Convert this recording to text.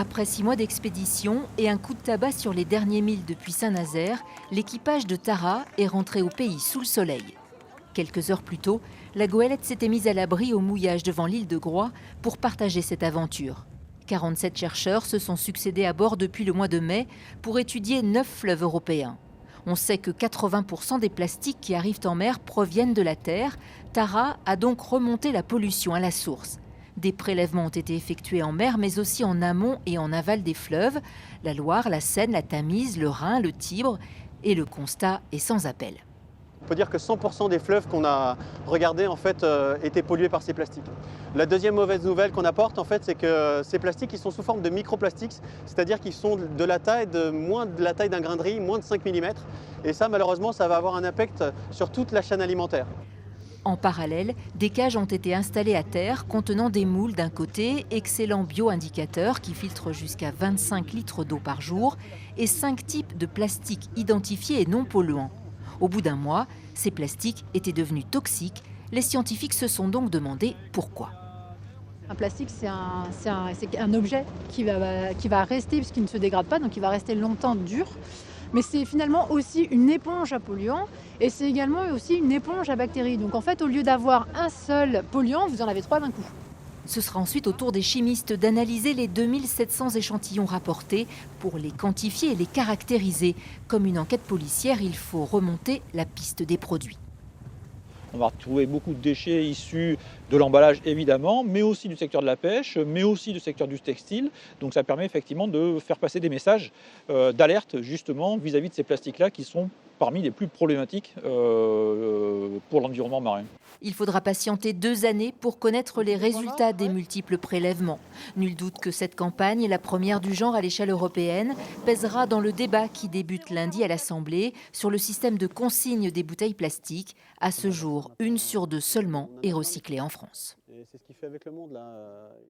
Après 6 mois d'expédition et un coup de tabac sur les derniers milles depuis Saint-Nazaire, l'équipage de Tara est rentré au pays sous le soleil. Quelques heures plus tôt, la goélette s'était mise à l'abri au mouillage devant l'île de Groix pour partager cette aventure. 47 chercheurs se sont succédés à bord depuis le mois de mai pour étudier 9 fleuves européens. On sait que 80% des plastiques qui arrivent en mer proviennent de la Terre. Tara a donc remonté la pollution à la source. Des prélèvements ont été effectués en mer, mais aussi en amont et en aval des fleuves, la Loire, la Seine, la Tamise, le Rhin, le Tibre. Et le constat est sans appel. On peut dire que 100% des fleuves qu'on a regardés en fait, étaient pollués par ces plastiques. La deuxième mauvaise nouvelle qu'on apporte, en fait, c'est que ces plastiques ils sont sous forme de microplastiques, c'est-à-dire qu'ils sont de la taille de moins de la taille d'un grain de riz, moins de 5 mm. Et ça, malheureusement, ça va avoir un impact sur toute la chaîne alimentaire. En parallèle, des cages ont été installées à terre contenant des moules d'un côté, excellents bioindicateurs qui filtrent jusqu'à 25 litres d'eau par jour, et 5 types de plastiques identifiés et non polluants. Au bout d'un mois, ces plastiques étaient devenus toxiques. Les scientifiques se sont donc demandé pourquoi. Un plastique, c'est un objet qui va rester, puisqu'il ne se dégrade pas, donc il va rester longtemps dur. Mais c'est finalement aussi une éponge à polluants et c'est également aussi une éponge à bactéries. Donc en fait, au lieu d'avoir un seul polluant, vous en avez 3 d'un coup. Ce sera ensuite au tour des chimistes d'analyser les 2700 échantillons rapportés pour les quantifier et les caractériser. Comme une enquête policière, il faut remonter la piste des produits. On va retrouver beaucoup de déchets issus de l'emballage évidemment, mais aussi du secteur de la pêche, mais aussi du secteur du textile. Donc ça permet effectivement de faire passer des messages d'alerte justement vis-à-vis de ces plastiques-là qui sont parmi les plus problématiques pour l'environnement marin. Il faudra patienter 2 années pour connaître les résultats des multiples prélèvements. Nul doute que cette campagne, la première du genre à l'échelle européenne, pèsera dans le débat qui débute lundi à l'Assemblée sur le système de consigne des bouteilles plastiques. À ce jour, 1 sur 2 seulement est recyclée en France. Et c'est ce qu'il fait avec le monde là.